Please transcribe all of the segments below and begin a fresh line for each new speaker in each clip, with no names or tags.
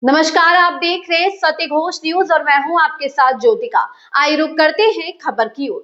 नमस्कार, आप देख रहे हैं सत्य घोष न्यूज और मैं हूं आपके साथ ज्योतिका। आइए रुक करते हैं खबर की ओर।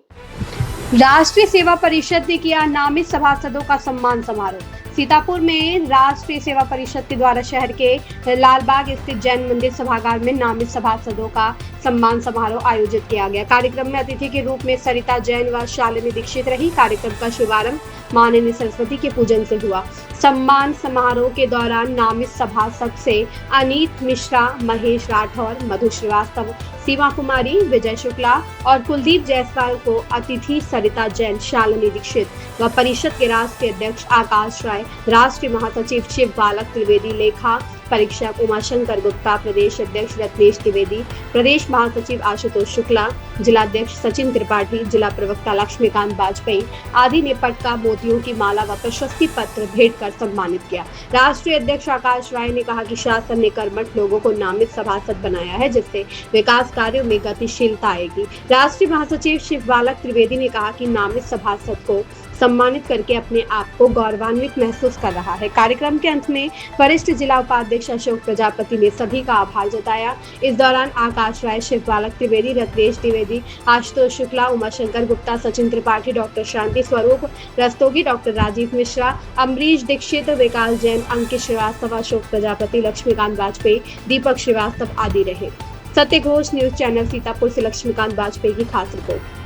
राष्ट्रीय सेवा परिषद ने किया नामित सभासदों का सम्मान समारोह। सीतापुर में राष्ट्रीय सेवा परिषद के द्वारा शहर के लालबाग स्थित जैन मंदिर सभागार में नामित सभासदों का सम्मान समारोह आयोजित किया गया। कार्यक्रम में अतिथि के रूप में सरिता जैन व शालिनी दीक्षित रही। कार्यक्रम का शुभारंभ माननीय सरस्वती के पूजन से हुआ। सम्मान समारोह के दौरान नामित सभासद से अनीत मिश्रा, महेश राठौर, मधु श्रीवास्तव, सीमा कुमारी, विजय शुक्ला और कुलदीप जायसवाल को अतिथि सरिता जैन, शालिनी दीक्षित व परिषद के राष्ट्रीय अध्यक्ष आकाश राय, राष्ट्रीय महासचिव शिव बालक त्रिवेदी, लेखा परीक्षक उमाशंकर गुप्ता, प्रदेश अध्यक्ष रत्नेश द्विवेदी, प्रदेश महासचिव आशुतोष शुक्ला, जिलाध्यक्ष सचिन त्रिपाठी, जिला प्रवक्ता लक्ष्मीकांत वाजपेयी आदि ने पटका, मोतियों की माला व प्रशस्ति पत्र भेंट कर सम्मानित किया। राष्ट्रीय अध्यक्ष आकाश राय ने कहा कि शासन ने कर्मठ लोगों को नामित सभासद बनाया है, जिससे विकास कार्यों में गतिशीलता आएगी। राष्ट्रीय महासचिव शिव बालक त्रिवेदी ने कहा कि नामित सभासद को सम्मानित करके अपने आप को गौरवान्वित महसूस कर रहा है। कार्यक्रम के अंत में वरिष्ठ जिला उपाध्यक्ष अशोक प्रजापति ने सभी का आभार जताया। इस दौरान आकाश राय, शिव बालक त्रिवेदी, रत्नेश द्विवेदी, आशुतोष शुक्ला, उमाशंकर गुप्ता, सचिन त्रिपाठी, डॉक्टर शांति स्वरूप रस्तोगी, डॉक्टर राजीव मिश्रा, अम्बरीश दीक्षित, विकास जैन, अंकित श्रीवास्तव, अशोक प्रजापति, लक्ष्मीकांत वाजपेयी, दीपक श्रीवास्तव आदि रहे। सत्य घोष न्यूज चैनल सीतापुर से लक्ष्मीकांत वाजपेयी की खास रिपोर्ट।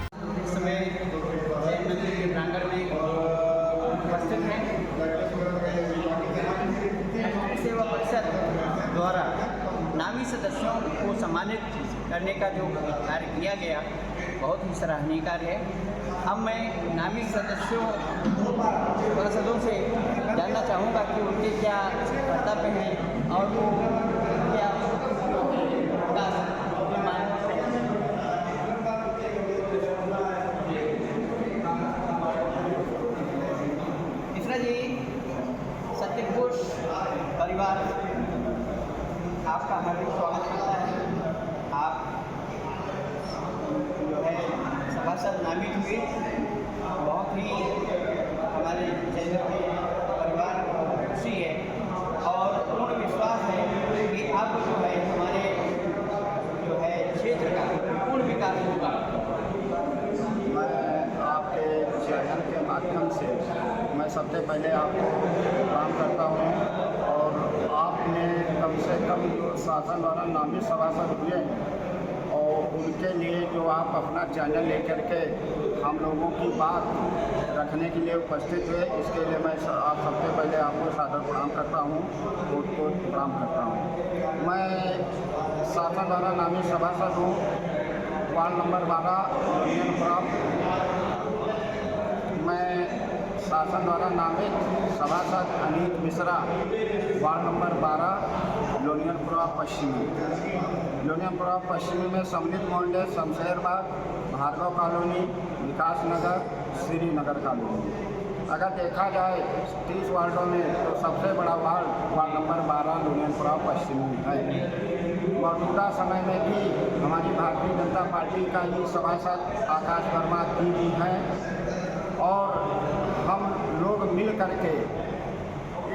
सेवा परिषद द्वारा नामी सदस्यों को सम्मानित करने का जो कार्य किया गया बहुत ही सराहनीय कार्य है। अब मैं नामी सदस्यों से जानना चाहूँगा कि उनके क्या कर्तव्य हैं और वो क्या मिश्रा जी, सत्य घोष परिवार आपका हार्दिक स्वागत करता है। आप जो है सभासद नामित हुए, बहुत ही हमारे जैन परिवार को खुशी है और पूर्ण विश्वास है कि अब जो है हमारे जो है क्षेत्र का पूर्ण विकास होगा।
मैं आपके चैनल के माध्यम से मैं सबसे पहले आपको प्रणाम करता हूँ और आपने कम से कम जो शासन द्वारा नामित सभासद हुए और उनके लिए जो आप अपना चैनल लेकर के हम लोगों की बात रखने के लिए उपस्थित हुए, इसके लिए मैं आप सबसे पहले आपको सादर प्रणाम करता हूँ, कोट प्रणाम करता हूँ। मैं शासन द्वारा नामित सभासद हूँ, वार्ड नंबर 12 यूनियन। मैं शासन द्वारा नामित सभासद अनीत मिश्रा, वार्ड नंबर 12 लोनियनपुरा पश्चिमी। लोनियनपुरा पश्चिमी में सम्मिलित मोहल्ले शमशेरबाग, भार्गव कॉलोनी, विकास नगर, श्रीनगर कॉलोनी। अगर देखा जाए 30 वार्डों में तो सबसे बड़ा वार्ड नंबर 12 लोनियनपुरा पश्चिमी है। मौजूदा समय में भी हमारी भारतीय जनता पार्टी का ही सभासद आकाश वर्मा जी हैं और हम लोग मिल करके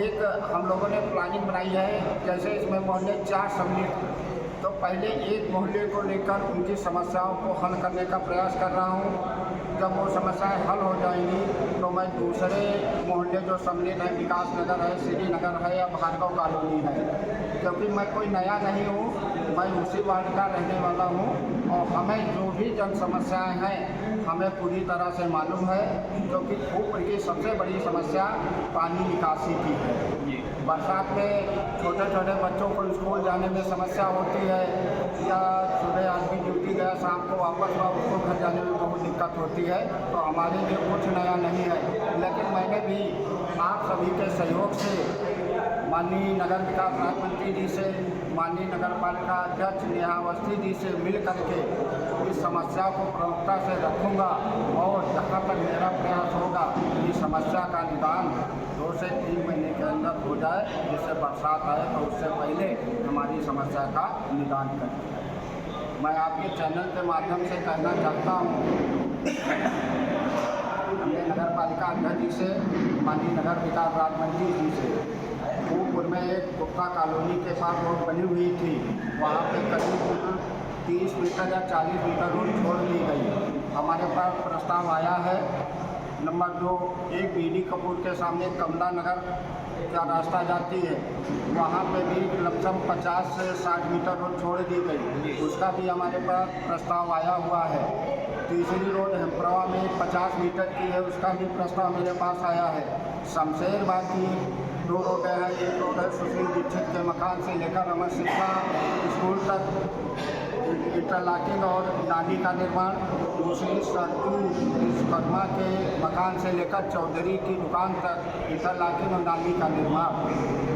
एक हम लोगों ने प्लानिंग बनाई है। जैसे इसमें मोहल्ले 4 सम्मिलित, तो पहले एक मोहल्ले को लेकर उनकी समस्याओं को हल करने का प्रयास कर रहा हूँ। जब वो समस्याएं हल हो जाएंगी तो मैं दूसरे मोहल्ले जो सम्मिलित है, विकास नगर है, श्रीनगर है या भार्गव कॉलोनी है, क्योंकि मैं कोई नया नहीं हूँ, मैं उसी वार्ड का रहने वाला हूँ और हमें जो भी जन समस्याएँ हैं हमें पूरी तरह से मालूम है, क्योंकि ऊपर की सबसे बड़ी समस्या पानी निकासी की है। बरसात में छोटे छोटे बच्चों को स्कूल जाने में समस्या होती है या सुबह आदमी ड्यूटी गया, शाम को वापस हुआ, उसको घर जाने में बहुत दिक्कत होती है। तो हमारे लिए कुछ नया नहीं है, लेकिन मैंने भी आप सभी के सहयोग से माननीय नगर विकास राज्य मंत्री जी से, माननीय नगर पालिका अध्यक्ष नेहा अवस्थी जी से मिल करके इस समस्या को प्रमुखता से रखूँगा और जहाँ तक मेरा प्रयास होगा इस समस्या का निदान 2 से 3 महीने के अंदर हो जाए, जिससे बरसात आए तो उससे पहले हमारी समस्या का निदान करें। मैं आपके चैनल के माध्यम से कहना चाहता हूँ, हमने नगर पालिका अध्यक्ष जी से, माननीय नगर विकास राज्य मंत्री जी से महबूबपुर में एक गुप्ता कॉलोनी के पास रोड बनी हुई थी, वहाँ पे करीब 30 मीटर या 40 मीटर रोड छोड़ दी गई। हमारे पास प्रस्ताव आया है। नंबर 2, एक बीडी कपूर के सामने कमला नगर का रास्ता जाती है, वहाँ पे भी लमसम 50 से 60 मीटर रोड छोड़ दी गई, उसका भी हमारे पास प्रस्ताव आया हुआ है। तीसरी रोड हेमप्रवा में 50 मीटर की है, उसका भी प्रस्ताव मेरे पास आया है। शमशेरबाग की 2 रोडें हैं, एक रोड है सुशील दीक्षित के मकान से लेकर अमर शिक्षा स्कूल तक इंटरलॉकिंग और नाली का निर्माण, दूसरी सट्टू विश्वकर्मा के मकान से लेकर चौधरी की दुकान तक इंटरलॉकिंग और नाली का निर्माण।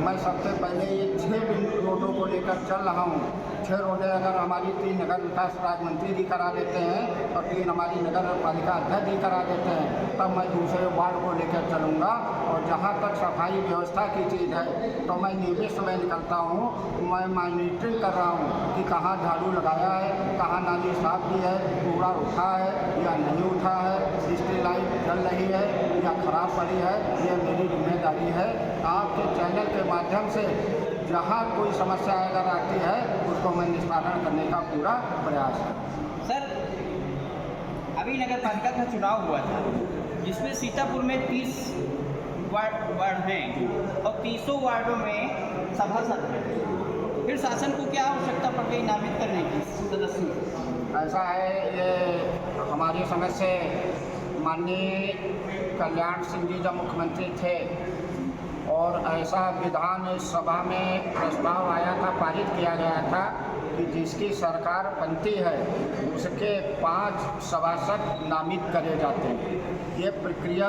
मैं सबसे पहले ये 6 रोडों को लेकर चल रहा हूँ। 6 रोडें अगर हमारी 3 नगर विकास राज्य मंत्री जी करा देते हैं और 3 हमारी नगर पालिका अध्यक्ष जी करा देते हैं, तब मैं दूसरे वार्ड को लेकर चलूँगा। और जहाँ तक सफाई व्यवस्था की चीज़ है, तो मैं नियमित समय निकलता हूँ, मैं मॉनिटरिंग कर रहा हूँ कि कहाँ झाड़ू लगाया है, कहाँ नाली साफ की है, कूड़ा उठा है या नहीं उठा है, स्ट्रीट लाइट जल रही है या ख़राब पड़ी है, ये मेरी जिम्मेदारी है। आपके चैनल के माध्यम से जहाँ कोई समस्या अगर आती है, उसको मैं निस्तारण करने का पूरा प्रयास है।
सर, अभी नगर पालिका का चुनाव हुआ था, जिसमें सीतापुर में 30 वार्ड हैं और 30 वार्डों में सभासद हैं। फिर शासन को क्या आवश्यकता पड़ गई नामित करने की सदस्यों?
ऐसा है, ये हमारी समझ से माननीय कल्याण सिंह जी जब मुख्यमंत्री थे और ऐसा विधान सभा में प्रस्ताव आया था, पारित किया गया था कि जिसकी सरकार बनती है उसके 5 सभासद नामित करे जाते हैं। ये प्रक्रिया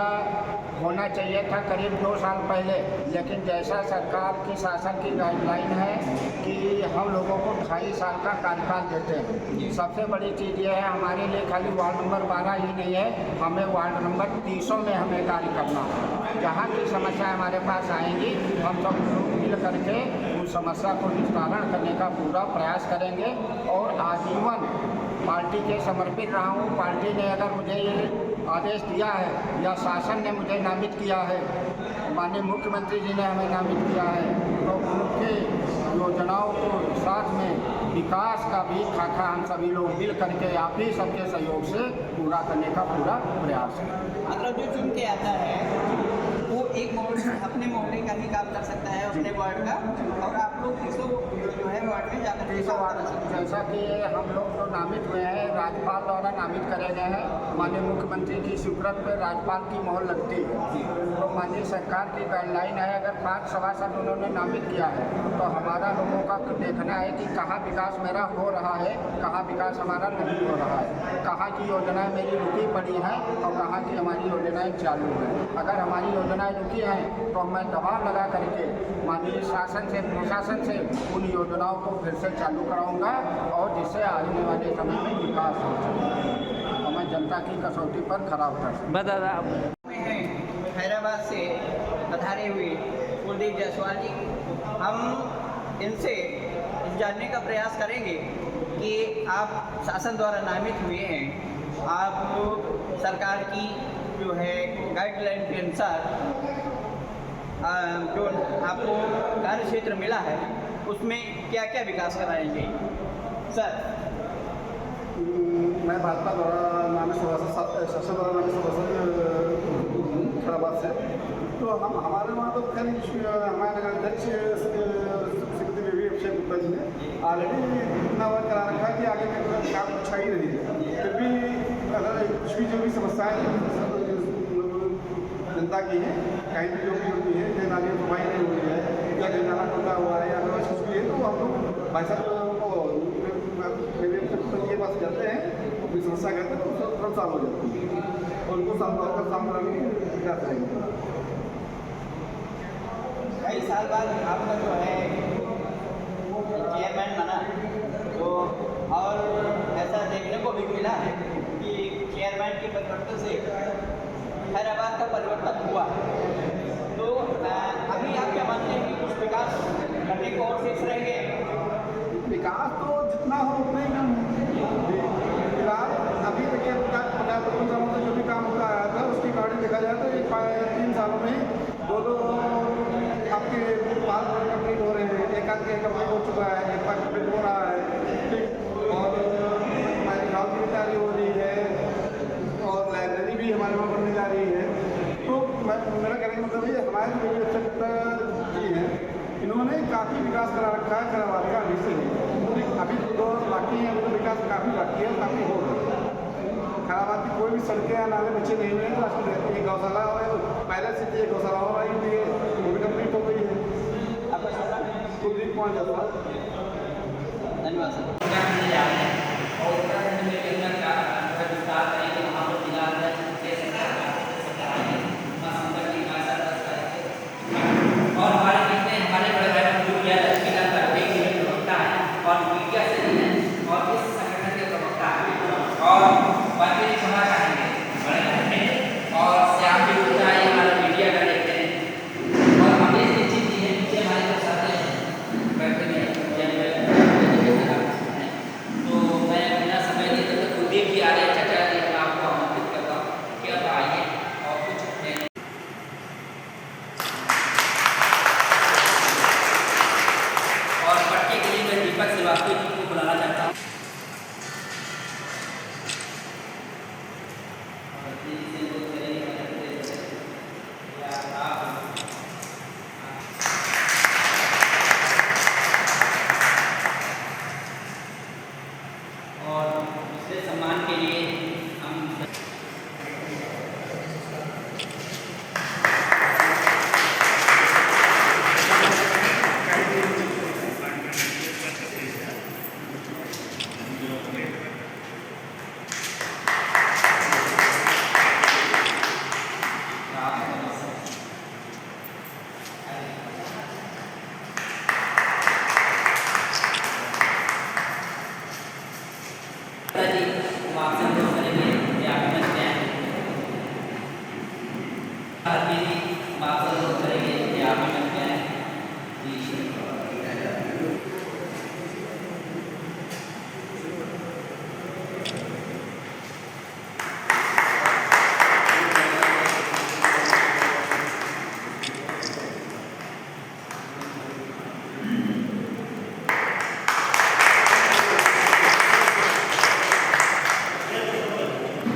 होना चाहिए था करीब 2 साल पहले, लेकिन जैसा सरकार की शासन की गाइडलाइन है कि हम लोगों को 2.5 साल का कार्यकाल देते हैं। सबसे बड़ी चीज़ ये है, हमारे लिए खाली वार्ड नंबर 12 ही नहीं है, हमें वार्ड नंबर 300 में हमें कार्य करना है। जहाँ की समस्या हमारे पास आएंगी, हम सब लोग मिल करके उस समस्या को निस्तारण करने का पूरा प्रयास करेंगे और आजीवन पार्टी के समर्पित रहा हूँ। पार्टी ने अगर मुझे ये आदेश दिया है या शासन ने मुझे नामित किया है, माननीय मुख्यमंत्री जी ने हमें नामित किया है, तो उनके योजनाओं को साथ में विकास का भी खाका हम सभी लोग मिल करके आप ही सबके सहयोग से पूरा करने का पूरा प्रयास है।
मतलब जो चुन के आता है वो एक मोहल्ले अपने मोहल्ले का ही काम कर सकता है, अपने वार्ड का, और आप लोग 300 जो है वार्ड में जाकर
300 वार्ड, जैसा कि हम लोग तो नामित हुए हैं, राज्यपाल द्वारा नामित करे गए हैं। माननीय मुख्यमंत्री की स्वीकृति पर राज्यपाल की मोहर लगती है, तो माननीय सरकार की गाइडलाइन है, अगर 5 सभासद उन्होंने नामित किया है तो हमारा लोगों का देखना है कि कहाँ विकास मेरा हो रहा है, कहाँ विकास हमारा नहीं हो रहा है, कहाँ की योजनाएँ मेरी रुकी पड़ी हैं और कहाँ की हमारी योजनाएँ चालू हैं। अगर हमारी योजनाएँ रुकी हैं तो मैं दबाव लगा करके माननीय शासन से, प्रशासन से उन योजनाओं को फिर से चालू कराऊंगा और जिससे आने वाले समय में विकास हो सके और मैं जनता की कसौटी पर खरा उतर सकूं।
हैदराबाद से पधारे हुए कुलदीप जायसवाल जी, हम इनसे जानने का प्रयास करेंगे कि आप शासन द्वारा नामित हुए हैं, आप सरकार की जो है गाइडलाइन के अनुसार जो आपको कार्य क्षेत्र मिला है उसमें क्या क्या विकास कराएंगे? सर,
मैं भाजपा द्वारा नामित सभासद, शासन द्वारा नामित सभासद हैदराबाद से, तो हम हमारे वहाँ तो खैर हमारे नगर अध्यक्ष श्रीमती बेबी अभिषेक गुप्ता जी ने ऑलरेडी इतना वर्क करा रखा है कि आगे में काम अच्छा ही नहीं है। फिर भी अगर कुछ भी जो भी समस्याएँ जनता की है, कहीं भी जो भी होती है, जैसे नाली में सफाई नहीं हुई है या कहीं नाला टूटा हुआ है या अगर कुछ भी है, तो हम लोग भाई साहब को मेरे ये पास जाते हैं, अपनी समस्या कहते हैं तो तुरंत साल हो जाती है और उनको सामने लाने की प्रयास करेंगे।
कई साल बाद आपका जो है चेयरमैन बना, तो और ऐसा देखने को भी मिला है कि चेयरमैन के परिवर्तन से हैदराबाद का परिवर्तन हुआ। तो अभी आप क्या मानते हैं कि कुछ विकास करने को और शेष रह गए?
विकास तो जितना हो उतना ही कम। फिलहाल अभी देखिए 50-55 सालों से जो भी काम होता आया था उसकी गाड़ी देखा जाए तो 3 सालों में 2 आपके पाल मेरा कहने का मतलब ये हमारे जो अक्षय गुप्ता जी हैं, इन्होंने काफ़ी विकास करा रखा है खैराबाद का अभी से। अभी तो बाकी है, उनका विकास काफ़ी बाकी है, काफ़ी हो रहा है। खैराबाद की कोई भी सड़कें या नाले बच्चे नहीं हुए हैं, तो आजकल रहती है गौशाला पहले से थी, गौशाला और आई हुई है, वो भी कंप्लीट हो गई है। आपका कुलदीप कुमार जायसवाल।
धन्यवाद सर।
और हमारे बीच में हमारे बड़े भाई मंजूर लक्ष्मीकांत का एक प्रवक्ता है और मीडिया से भी है और इस संगठन के प्रवक्ता है और बाकी क्षमा चाहेंगे बड़े भाई और श्याम भी होता है हमारा मीडिया का देखते हैं और हमें निश्चित जी है नीचे हमारे जो साथी हैं बैठे हैं तो मैं बिना समय लिए जब तक कुलदीप जी आ रहे हैं चचा जी मैं आपको आमंत्रित करता हूँ कि अब आइए और कुछ और पट्टी के लिए मैं दीपक श्रीवास्तव जी को बुलाना चाहता हूँ। और दूसरे सम्मान के लिए हम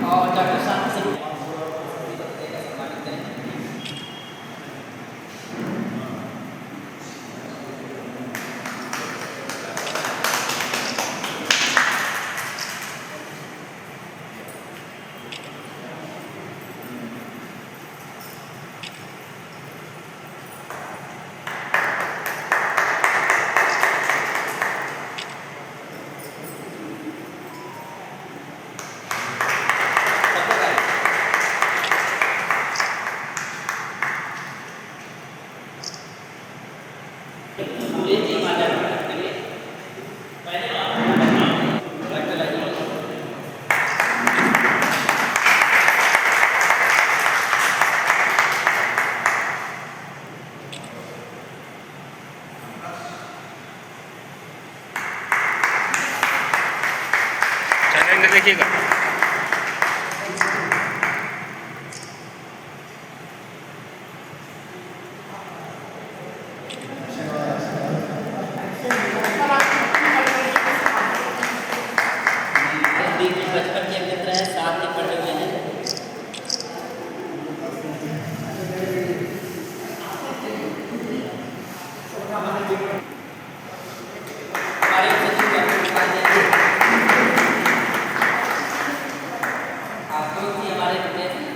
और डॉक्टर साहब से सम्मानित करें।
चैनल देखिएगा।
बचपन के मित्र हैं, साथ में पढ़े हुए हैं। हमारे सचिव आप लोग भी हमारे विदेश हैं।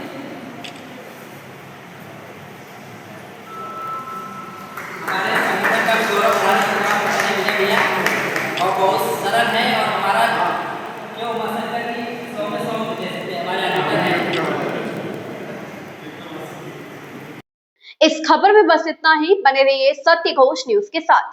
हमारे संगठन का गौरव बढ़ाने भैया और बहुत सरल है और हमारा जो मसला की 100 में 100 जैसे हमारे एडिटर हैं।
इस खबर में बस इतना ही। बने रहिए सत्य घोष न्यूज के साथ।